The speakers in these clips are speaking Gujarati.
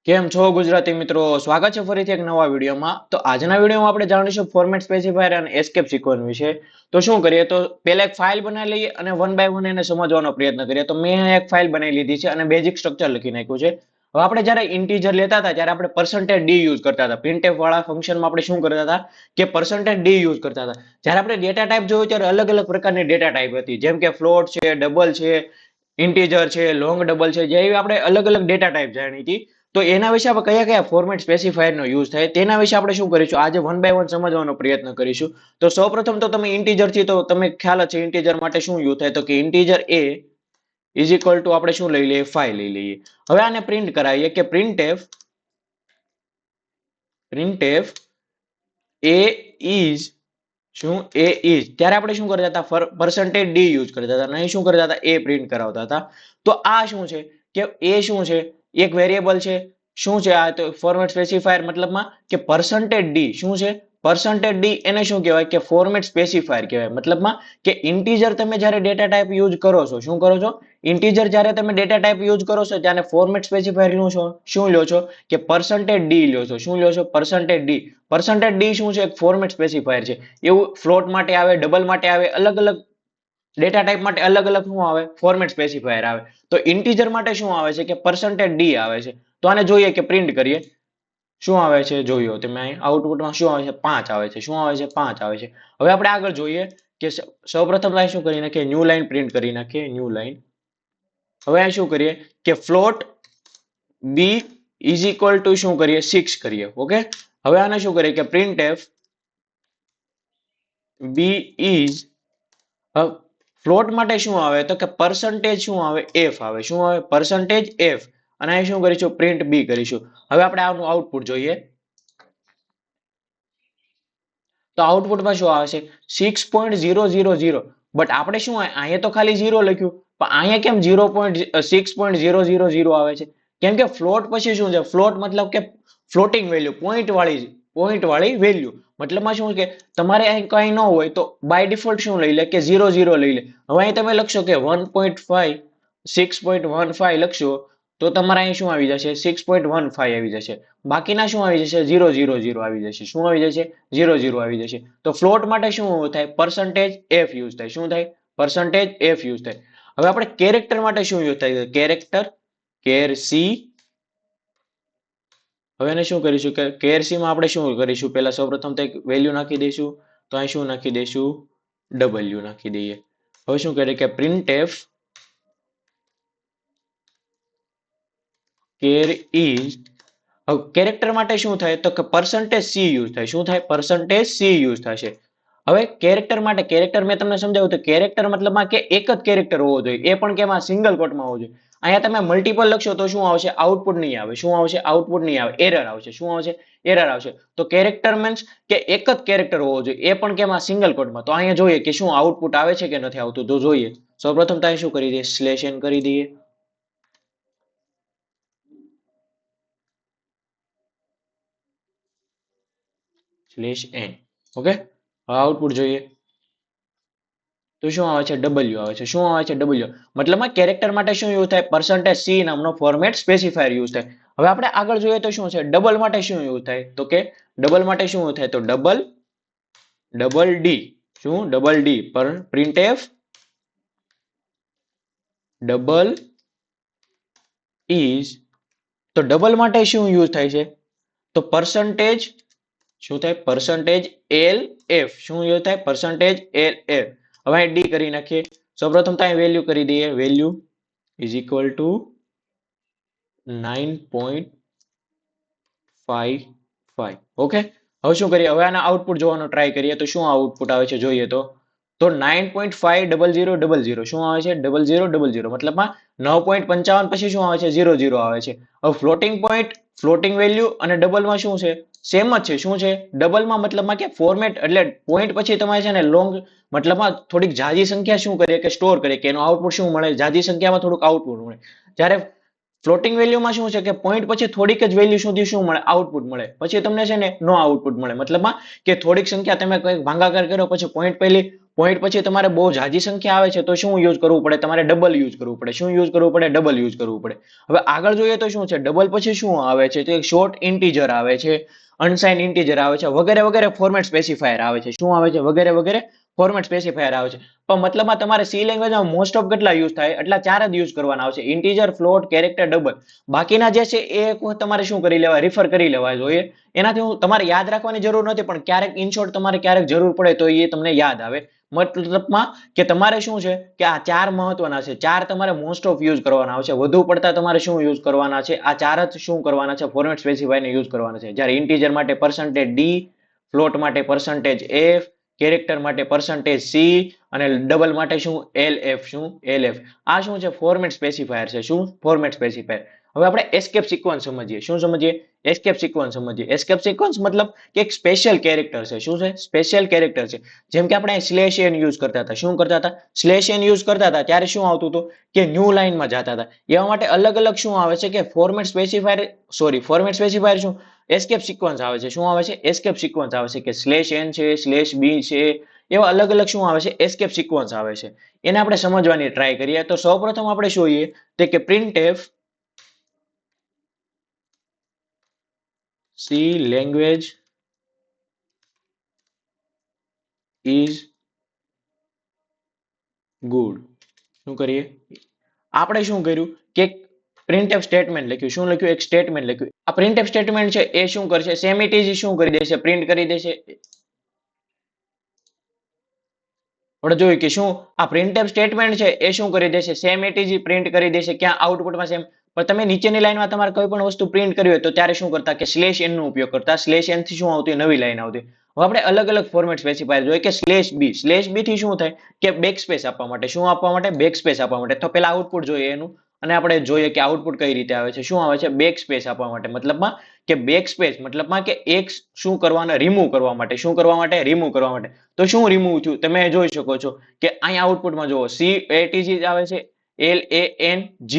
કેમ છો ગુજરાતી મિત્રો? સ્વાગત છે ફરીથી એક નવા વિડીયોમાં. તો આજના વિડીયોમાં આપણે જાણીશું ફોર્મેટ સ્પેસિફાયર અને એસ્કેપ સિક્વન્સ વિશે. તો શું કરીએ તો પહેલા એક ફાઇલ બનાવી લઈએ અને વન બાય વન એને સમજવાનો પ્રયત્ન કરીએ. તો મેં એક ફાઇલ બનાવી લીધી છે અને બેઝિક સ્ટ્રક્ચર લખી નાખ્યું છે. હવે આપણે જ્યારે ઇન્ટીજર લેતા હતા ત્યારે આપણે પર્સન્ટેજ ડી યુઝ કરતા હતા. પ્રિન્ટએફ વાળા ફંક્શનમાં આપણે શું કરતા હતા કે પર્સન્ટેજ ડી યુઝ કરતા હતા. જ્યારે આપણે ડેટા ટાઈપ જોયું ત્યારે અલગ અલગ પ્રકારની ડેટા ટાઈપ હતી, જેમ કે ફ્લોટ છે, ડબલ છે, ઇન્ટીજર છે, લોંગ ડબલ છે, જેવી આપણે અલગ અલગ ડેટા ટાઈપ જાણી હતી. તો એના વિશે આપણે કયા કયા ફોર્મેટ સ્પેસિફાયરનો યુઝ થાય તેના વિશે આપણે શું કરીશું, આજે વન બાય વન સમજવાનો પ્રયત્ન કરીશું. તો સૌપ્રથમ તો તમે ઇન્ટીજર થી તો તમે ખ્યાલ જ છે ઇન્ટીજર માટે શું યુઝ થાય, તો કે integer A is equal two આપણે શું લઈ લઈએ, 5 લઈ લઈએ. હવે આને પ્રિન્ટ કરાવીએ કે પ્રિન્ટએફ એ ઇઝ શું એ ઇઝ. ત્યારે આપણે શું કરતા હતા, પર્સન્ટેજ ડી યુઝ કરતા હતા, નહીં શું કરતા હતા, એ પ્રિન્ટ કરાવતા હતા. તો આ શું છે કે એ શું છે, એક વેરિયેબલ છે. શું છે આ, તો ફોર્મેટ સ્પેસિફાયર મતલબમાં કે પર્સન્ટેજ ડી શું છે, પર્સન્ટેજ ડી એને શું કહેવાય કે ફોર્મેટ સ્પેસિફાયર કહેવાય. મતલબમાં કે ઇન્ટીજર તમે જ્યારે ડેટા ટાઈપ યુઝ કરો છો, શું કરો છો, ઇન્ટીજર જ્યારે તમે ડેટા ટાઈપ યુઝ કરો છો ત્યારે ફોર્મેટ સ્પેસિફાયર લો છો, શું લ્યો છો કે પર્સન્ટેજ ડી લ્યો છો. શું લ્યો છો, પર્સન્ટેજ ડી. પર્સન્ટેજ ડી શું છે, એક ફોર્મેટ સ્પેસિફાયર છે. એવું ફ્લોટ માટે આવે, ડબલ માટે આવે, અલગ અલગ ડેટા ટાઈપ માટે અલગ અલગ શું આવે, ફોર્મેટ સ્પેસિફાયર આવે. તો ઇન્ટીજર માટે શું આવે છે કે પર્સન્ટેજ ડી આવે છે. તો આને જોઈએ કે પ્રિન્ટ કરીએ શું આવે છે, જોયો તમે અહીં આઉટપુટમાં શું આવે છે, 5 આવે છે. શું આવે છે, 5 આવે છે. હવે આપણે આગળ જોઈએ કે સૌપ્રથમ અહીં શું કરી નાખીએ, ન્યૂ લાઈન પ્રિન્ટ કરી નાખીએ, ન્યૂ લાઈન. હવે અહીં શું કરીએ કે float b is equal to શું કરીએ, 6 કરીએ. ઓકે, હવે આને શું કરીએ કે પ્રિન્ટએફ બી ઇઝ, ફ્લોટ માટે શું આવે તો કે પર્સન્ટેજ શું આવે, એફ આવે. શું આવે, પર્સન્ટેજ એફ. અને અહીં શું કરીશું, પ્રિન્ટ બી કરીશું. હવે આપણે આનું આઉટપુટ જોઈએ તો આઉટપુટમાં શું આવે છે, 6.000. બટ આપણે શું અહીંયા તો ખાલી 0 લખ્યું, પણ અહીંયા કેમ 6.000 આવે છે? કેમ કે ફ્લોટ પછી શું છે, ફ્લોટ મતલબ કે ફ્લોટિંગ વેલ્યુ, પોઈન્ટ વાળી વેલ્યુ. મતલબમાં શું કે તમારે અહીં કંઈ ન હોય તો બાય ડિફોલ્ટ શું લઈ લે કે 00 લઈ લે. હવે અહીં તમે લખશો કે 1.5 6.15 લખશો તો તમારે અહીં શું આવી જશે, 6.15 આવી જશે. બાકીના શું આવી જશે, 000 આવી જશે. શું આવી જશે, 00 આવી જશે. તો ફ્લોટ માટે શું થાય, પર્સન્ટેજ એફ યુઝ થાય. શું થાય, પર્સન્ટેજ એફ યુઝ થાય. હવે આપણે કેરેક્ટર માટે શું યુઝ થાય, કેરેક્ટર કેર સી. હવે એને શું કરીશું કે કેર સી માં આપણે શું કરીશું, પહેલા સૌપ્રથમ તો એક વેલ્યુ નાખી દઈશું. તો અહીં શું નાખી દઈશું, ડબલ્યુ નાખી દઈએ. હવે શું કરીએ કે પ્રિન્ટ એફ કેર ઇઝ. હવે કેરેક્ટર માટે શું થાય તો કે પર્સન્ટેજ સી યુઝ થાય. શું થાય, પર્સન્ટેજ સી યુઝ થશે. હવે કેરેક્ટર માટે, કેરેક્ટર મેં તમને સમજાવ્યું તો કેરેક્ટર મતલબમાં કે એક જ કેરેક્ટર હોવો જોઈએ, એ પણ કેમાં, સિંગલ કોટમાં હોવો જોઈએ. અહીંયા તમે મલ્ટિપલ લખશો તો શું આવશે, આઉટપુટ નહીં આવે. શું આવશે, આઉટપુટ નહીં આવે, એરર આવશે. શું આવશે, એરર આવશે. તો કેરેક્ટર મીન્સ કે એક જ કેરેક્ટર હોવો જોઈએ, એ પણ કેમાં, સિંગલ કોટમાં. તો અહીંયા જોઈએ કે શું આઉટપુટ આવે છે કે નથી આવતું, તો જોઈએ. સૌપ્રથમ તો અહીં શું કરી દઈએ, સ્લેશ એન કરી દઈએ. Slash N. ઓકે, આઉટપુટ જોઈએ તો શું આવે છે, ડબલ્યુ આવે છે. શું આવે છે, ડબલ્યુ. મતલબમાં કેરેક્ટર માટે શું યુઝ થાય, પર્સન્ટેજ સી નામનો ફોર્મેટ સ્પેસિફાયર યુઝ થાય. હવે આપણે આગળ જોઈએ તો શું છે, ડબલ માટે શું યુઝ થાય, તો કે ડબલ માટે શું યુઝ થાય, તો ડબલ ડી. શું, ડબલ ડી પર પ્રિન્ટએફ ડબલ ઇઝ. તો ડબલ માટે શું યુઝ થાય છે, તો પર્સન્ટેજ શું થાય, પર્સન્ટેજ એલ એફ. શું યુઝ થાય, પર્સન્ટેજ એલ એફ. હવે અહીં ડી કરી નાખીએ. સૌપ્રથમ તો અહીં વેલ્યુ કરી દઈએ, value is equal two 9.55. Okay, હવે શું કરીએ, હવે આના આઉટપુટ જોવાનો ટ્રાય કરીએ તો શું આઉટપુટ આવે છે જોઈએ તો 9.50000. શું આવે છે, 0000. મતલબમાં 9.55 પછી શું આવે છે, 00 આવે છે. હવે ફ્લોટિંગ પોઈન્ટ, ફ્લોટિંગ વેલ્યુ અને ડબલમાં શું છે, સેમ જ છે. શું છે, ડબલમાં મતલબમાં કે ફોર્મેટ એટલે પોઈન્ટ પછી તમારે છે ને લોંગ, મતલબમાં થોડીક જાજી સંખ્યા શું કરીએ કે સ્ટોર કરીએ કે એનું આઉટપુટ શું મળે, જાજી સંખ્યામાં થોડુંક આઉટપુટ મળે. જ્યારે ફ્લોટિંગ વેલ્યુમાં શું છે કે પોઈન્ટ પછી થોડીક જ વેલ્યુ સુધી શું મળે, આઉટપુટ મળે. પછી તમને છે ને નો આઉટપુટ મળે. મતલબમાં કે થોડીક સંખ્યા તમે કંઈક ભાગાકાર કર્યો પછી પોઈન્ટ પહેલી પોઈન્ટ પછી તમારે બહુ જાજી સંખ્યા આવે છે તો શું યુઝ કરવું પડે? તમારે ડબલ યુઝ કરવું પડે. શું યુઝ કરવું પડે? ડબલ યુઝ કરવું પડે. હવે આગળ જોઈએ તો શું છે? ડબલ પછી શું આવે છે? તો એક શોર્ટ ઇન્ટીજર આવે છે, અનસાઇન ઇન્ટીજર આવે છે, વગેરે વગેરે ફોર્મેટ સ્પેસિફાયર આવે છે. શું આવે છે? વગેરે વગેરે ફોર્મેટ સ્પેસિફાયર આવે છે. પણ મતલબમાં તમારે સી લેંગ્વેજમાં મોસ્ટ ઓફ કેટલા યુઝ થાય? એટલા 4 જ યુઝ કરવાના આવશે: ઇન્ટીજર, ફ્લોટ, કેરેક્ટર, ડબલ. બાકીના જે છે એ એક વખત તમારે શું કરી લેવા? રિફર કરી લેવા જોઈએ. એનાથી તમારે યાદ રાખવાની જરૂર નથી, પણ ક્યારેક ઇનશોર્ટ તમારે ક્યારેક જરૂર પડે તો એ તમને યાદ આવે. મતલબમાં કે તમારે શું છે કે આ 4 મહત્વના છે. 4 તમારે મોસ્ટ ઓફ યુઝ કરવાના આવશે. વધુ પડતા તમારે શું યુઝ કરવાના છે? આ 4 જ શું કરવાના છે? ફોર્મેટ સ્પેસિફાયરને યુઝ કરવાના છે. જ્યારે ઇન્ટીજર માટે %d, ફ્લોટ માટે %f, કેરેક્ટર માટે %c અને ડબલ માટે શું? lf. શું? lf. આ શું છે? ફોર્મેટ સ્પેસિફાયર છે. શું? Format specifier. હવે આપણે એસ્કેપ સિક્વન્સ સમજીએ. શું સમજીએ? એસ્કેપ સિક્વન્સ સમજીએ. એસ્કેપ સિક્વન્સ મતલબ કે એક સ્પેશિયલ કેરેક્ટર છે. શું છે? સ્પેશિયલ કેરેક્ટર છે. જેમ કે આપણે સ્લેશ એન યુઝ કરતા હતા. શું કરતા હતા? સ્લેશ એન યુઝ કરતા હતા ત્યારે શું આવતું હતું કે ન્યૂ લાઇનમાં જતા હતા. એવા માટે અલગ અલગ શું આવે છે કે ફોર્મેટ સ્પેસિફાયર શું? એસ્કેપ સિક્વન્સ આવે છે. શું આવે છે? એસ્કેપ સિક્વન્સ આવે છે કે સ્લેશ એન છે, સ્લેશ બી છે, એવા અલગ અલગ શું આવે છે? એસ્કેપ સિક્વન્સ આવે છે. એને આપણે સમજવાની ટ્રાય કરીએ. તો સૌપ્રથમ આપણે જોઈએ તે કે printf C language is good. શું કરીએ? આપણે શું કર્યું કે printf સ્ટેટમેન્ટ લખ્યું. શું લખ્યું? એક સ્ટેટમેન્ટ લખ્યું. આ printf સ્ટેટમેન્ટ છે એ શું કરશે? સેમ ઇટ ઇઝ શું કરી દેશે? પ્રિન્ટ કરી દેશે. આપણે જોયું કે શું આ printf સ્ટેટમેન્ટ છે એ શું કરી દેશે? સેમ ઇટ ઇઝ પ્રિન્ટ કરી દેશે. ક્યાં? આઉટપુટમાં સેમ. પણ તમે નીચેની લાઈનમાં તમારે કોઈ પણ વસ્તુ પ્રિન્ટ કરવી હોય તો ત્યારે શું કરતા? કે સ્લેશ એન નો ઉપયોગ કરતા. સ્લેશ એન થી શું આવતી? નવી લાઈન આવતી. હવે આપણે અલગ અલગ ફોર્મેટ સ્પેસિફાયર જોઈએ કે સ્લેશ બી. સ્લેશ બી થી શું થાય? કે બેક સ્પેસ આપવા માટે. શું આપવા માટે? બેક સ્પેસ આપવા માટે. તો પેલા આઉટપુટ જોઈએ એનું, અને આપણે જોઈએ કે આઉટપુટ કઈ રીતે આવે છે. શું આવે છે? બેક સ્પેસ આપવા માટે. મતલબમાં કે બેક સ્પેસ મતલબમાં કે એક શું કરવાના? રિમૂવ કરવા માટે. શું કરવા માટે? રિમૂવ કરવા માટે. તો શું રિમૂવ થયું? તમે જોઈ શકો છો કે અહીંયા આઉટપુટમાં જુઓ CATG આવે છે, LANG.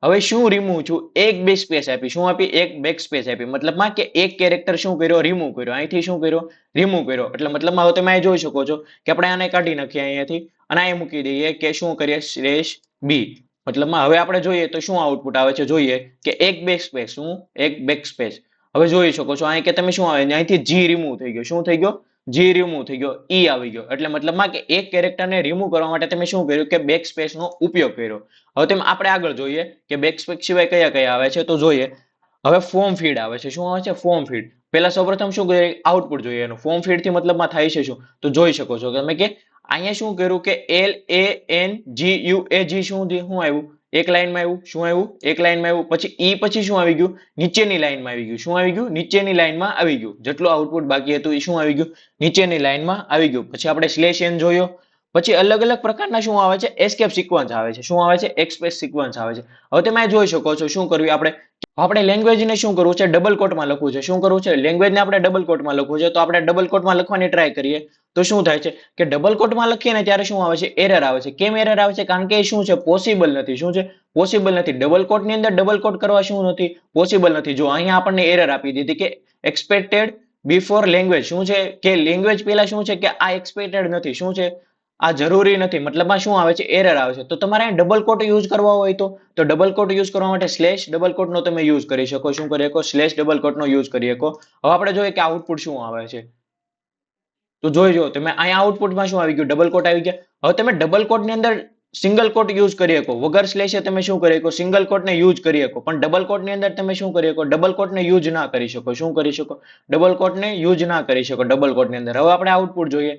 હવે શું રિમૂવ થયું? એક બેક સ્પેસ આપી. શું આપી? એક બેક સ્પેસ આપી. મતલબમાં કે એક કેરેક્ટર શું કર્યો? રિમૂવ કર્યો. અહીંથી શું કર્યો? રિમૂવ કર્યો. એટલે મતલબમાં હવે તમે અહીં જોઈ શકો છો કે આપણે આને કાઢી નાખીએ અહીંયાથી અને અહીં મૂકી દઈએ કે શું કરીએ? સ્લેશ બી. મતલબમાં હવે આપણે જોઈએ તો શું આઉટપુટ આવે છે? જોઈએ કે એક બેક સ્પેસ. શું? એક બેક સ્પેસ. હવે જોઈ શકો છો અહીં કે તમે શું આવે? અહીંથી G રિમૂવ થઈ ગયો. શું થઈ ગયો? G રિમૂવ થઈ ગયો. E આવી ગયો. એટલે મતલબમાં કે એક કેરેક્ટરને રિમૂવ કરવા માટે તમે શું કર્યું? કે બેક સ્પેસનો ઉપયોગ કર્યો. હવે તેમ આપણે આગળ જોઈએ કે બેક સ્પેસ સિવાય કયા કયા આવે છે તો જોઈએ. હવે ફોર્મ ફીડ આવે છે. શું આવે છે? Form feed. પહેલા સૌપ્રથમ શું કરીએ? આઉટપુટ જોઈએ એનું. ફોર્મ ફીડ થી મતલબમાં થાય છે શું? તો જોઈ શકો છો તમે કે અહીંયા શું કર્યું કે LANGUAG શું આવ્યું? એક લાઈનમાં આવ્યું. શું આવ્યું? એક લાઈનમાં આવ્યું. પછી E પછી શું આવી ગયું? નીચેની લાઈનમાં આવી ગયું. શું આવી ગયું? નીચેની લાઈનમાં આવી ગયું. જેટલું આઉટપુટ બાકી હતું એ શું આવી ગયું? નીચેની લાઈનમાં આવી ગયું. પછી આપણે સ્લેશ એન જોયો. પછી અલગ અલગ પ્રકારના શું આવે છે? એસ્કેપ સિક્વન્સ આવે છે. શું આવે છે? એસ્કેપ સિક્વન્સ આવે છે. હવે તમે જોઈ શકો છો શું કરવું આપણે લેંગ્વેજને શું કરવું છે? ડબલ કોટમાં લખવું છે. શું કરવું છે? લેંગ્વેજને આપણે ડબલ કોટમાં લખવું છે. તો આપણે ડબલ કોટમાં લખવાની ટ્રાય કરીએ તો શું થાય છે કે ડબલ કોટમાં લખીએ ને ત્યારે શું આવે છે? એરર આવે છે. કેમ એરર આવે છે? કારણ કે એ શું છે? પોસિબલ નથી. શું છે? પોસિબલ નથી. ડબલ કોટની અંદર ડબલ કોટ કરવા શું નથી? પોસિબલ નથી. જો અહીંયા આપણને એરર આપી દીધી કે એક્સપેક્ટેડ બિફોર લેંગ્વેજ. શું છે? કે લેંગ્વેજ પહેલા શું છે? કે આ એક્સપેક્ટેડ નથી. શું છે? આ જરૂરી નથી. મતલબમાં શું આવે છે? એરર આવે છે. તો તમારે અહીં ડબલ કોટ યુઝ કરવા હોય તો ડબલ કોટ યુઝ કરવા માટે સ્લેશ ડબલ કોટનો તમે યુઝ કરી શકો. શું કરી શકો? સ્લેશ ડબલ કોટનો યુઝ કરી શકો. હવે આપણે જોઈએ કે આઉટપુટ શું આવે છે. તો જોઈજો તમે અહીંયા આઉટપુટમાં શું આવી ગયું? ડબલ કોટ આવી ગયા. હવે તમે ડબલ કોટની અંદર સિંગલ કોટ યુઝ કરી શકો. વગર સ્લેશે તમે શું કરી શકો? સિંગલ કોટને યુઝ કરી શકો. પણ ડબલ કોટની અંદર તમે શું કરી શકો? ડબલ કોટને યુઝ ના કરી શકો. શું કરી શકો? ડબલ કોટને યુઝ ના કરી શકો ડબલ કોટની અંદર. હવે આપણે આઉટપુટ જોઈએ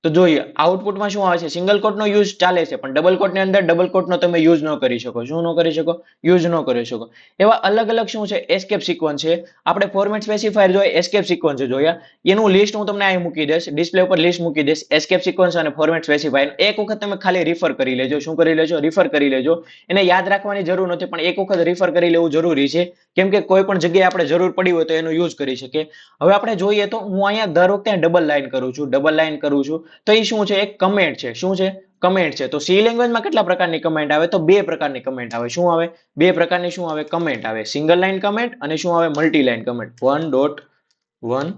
તો જોઈએ આઉટપુટમાં શું આવે છે? સિંગલ કોટનો યુઝ ચાલે છે, પણ ડબલ કોટની અંદર ડબલ કોટનો તમે યુઝ ન કરી શકો. શું ન કરી શકો? યુઝ ન કરી શકો. એવા અલગ અલગ શું છે? એસ્કેપ સિક્વન્સ છે. આપણે ફોર્મેટ સ્પેસિફાયર જોઈએ, એસ્કેપ સિક્વન્સ જોયા. એનું લિસ્ટ હું તમને અહીં મૂકી દઈશ, ડિસ્પ્લે ઉપર લિસ્ટ મૂકી દઈશ. એસ્કેપ સિક્વન્સ અને ફોર્મેટ સ્પેસિફાયર એક વખત તમે ખાલી રિફર કરી લેજો. શું કરી લેજો? રિફર કરી લેજો. એને યાદ રાખવાની જરૂર નથી, પણ એક વખત રિફર કરી લેવું જરૂરી છે. કેમ કે કોઈ પણ જગ્યાએ આપણે જરૂર પડી હોય તો એનો યુઝ કરી શકીએ. હવે આપણે જોઈએ તો હું અહીંયા દર વખતે ડબલ લાઈન કરું છું, ડબલ લાઈન કરું છું. તો એ શું છે? એક કમેન્ટ છે. શું છે? કમેન્ટ છે. તો સી લેંગ્વેજમાં કેટલા પ્રકારની કમેન્ટ આવે? તો બે પ્રકારની કમેન્ટ આવે. શું આવે? બે પ્રકારની શું આવે? કમેન્ટ આવે. સિંગલ લાઈન કમેન્ટ અને શું આવે? Multi line comment. 1.1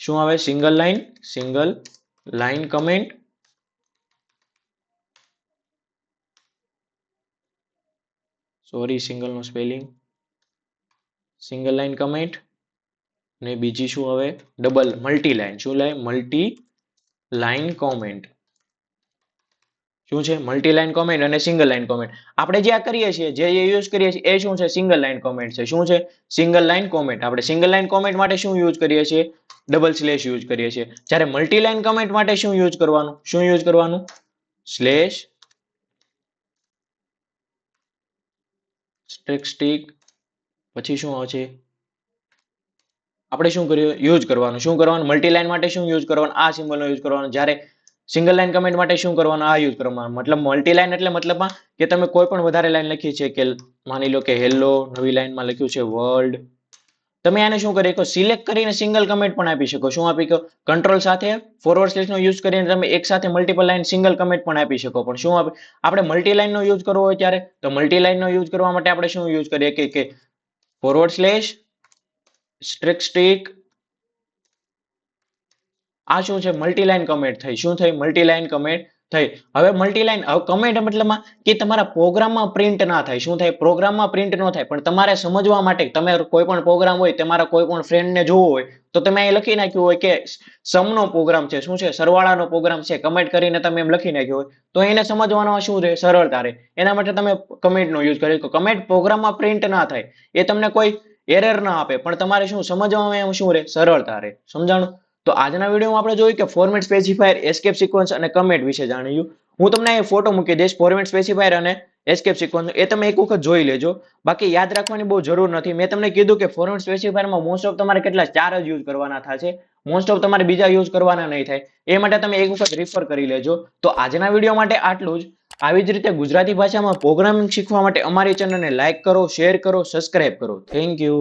શું આવે? સિંગલ લાઈન કમેન્ટ સોરી સિંગલનો સ્પેલિંગ, સિંગલ લાઈન કમેન્ટ ને બીજી શું હવે ડબલ મલ્ટી લાઈન, શું લે મલ્ટી લાઈન કોમેન્ટ, શું છે મલ્ટી લાઈન કોમેન્ટ અને સિંગલ લાઈન કોમેન્ટ. આપણે જે આ કરીએ છીએ જે યુઝ કરીએ છીએ એ શું છે સિંગલ લાઈન કોમેન્ટ છે. શું છે સિંગલ લાઈન કોમેન્ટ. આપણે સિંગલ લાઈન કોમેન્ટ માટે શું યુઝ કરીએ છીએ ડબલ સ્લેશ યુઝ કરીએ છીએ. જ્યારે મલ્ટી લાઈન કમેન્ટ માટે શું યુઝ કરવાનું, શું યુઝ કરવાનું સ્લેશ સ્ટિક પછી શું આવશે આપણે શું કર્યું યુઝ કરવાનું, શું કરવાનું મલ્ટી લાઈન માટે શું યુઝ કરવાનું આ સિમ્બલનો યુઝ કરવાનો. જ્યારે સિંગલ લાઈન કમેન્ટ માટે શું કરવાનું આ યુઝ કરવાનું. મતલબ મલ્ટી લાઈન એટલે મતલબમાં કે તમે કોઈ પણ વધારે લાઈન લખી છે કે માની લો કે હેલો, નવી લાઈનમાં લખ્યું છે વર્લ્ડ, તમે આને શું કરી શકો સિલેક્ટ કરીને સિંગલ કમેન્ટ પણ આપી શકો. શું આપી શકો કંટ્રોલ સાથે ફોરવર્ડ સ્લેશનો યુઝ કરીને તમે એક સાથે મલ્ટિપલ લાઈન સિંગલ કમેન્ટ પણ આપી શકો. પણ શું આપણે મલ્ટી લાઈનનો યુઝ કરવો હોય ત્યારે તો મલ્ટી લાઈનનો યુઝ કરવા માટે આપણે શું યુઝ કરીએ કે ફોરવર્ડ સ્લેશ સ્ટિક આ શું છે મલ્ટી લાઈન કમેન્ટ થઈ. શું થઈ મલ્ટી લાઈન કમેન્ટ થઈ. હવે મલ્ટી લાઈન કમેન્ટ મતલબમાં કે તમારા પ્રોગ્રામમાં પ્રિન્ટ ના થાય. શું થાય પ્રોગ્રામમાં પ્રિન્ટ ન થાય પણ તમારે સમજવા માટે તમે કોઈ પણ પ્રોગ્રામ હોય તમારા કોઈ પણ ફ્રેન્ડને જોવો હોય તો તમે અહીં લખી નાખ્યું હોય કે સમનો પ્રોગ્રામ છે, શું છે સરવાળાનો પ્રોગ્રામ છે, કમેન્ટ કરીને તમે એમ લખી નાખ્યું હોય તો એને સમજવામાં શું રહે સરળતા રહે. એના માટે તમે કમેન્ટનો યુઝ કર્યો. કમેન્ટ પ્રોગ્રામમાં પ્રિન્ટ ના થાય એ તમને કોઈ એરર ના આપે પણ તમારે શું સમજવામાં એમ શું રહે સરળતા રહે. સમજાણું. તો આજના વિડીયોમાં આપણે જોયું કે ફોર્મેટ સ્પેસિફાયર, એસ્કેપ સિક્વન્સ અને કમેન્ટ વિશે જાણ્યું. હું તમને એ ફોટો મૂકી દઈશ ફોર્મેટ સ્પેસિફાયર અને એસ્કેપ સિક્વન્સ, એ તમે એક વખત જોઈ લેજો. બાકી યાદ રાખવાની બહુ જરૂર નથી. મેં તમને કીધું કે ફોર્મેટ સ્પેસિફાયરમાં મોસ્ટ ઓફ તમારે કેટલા 4 જ યુઝ કરવાના થશે. મોસ્ટ ઓફ તમારે બીજા યુઝ કરવાના નહીં થાય. એ માટે તમે એક વખત રિફર કરી લેજો. તો આજના વિડીયો માટે આટલું જ. આવી જ રીતે ગુજરાતી ભાષામાં પ્રોગ્રામિંગ શીખવા માટે અમારી ચેનલને લાઈક કરો, શેર કરો, સબસ્ક્રાઇબ કરો. Thank you.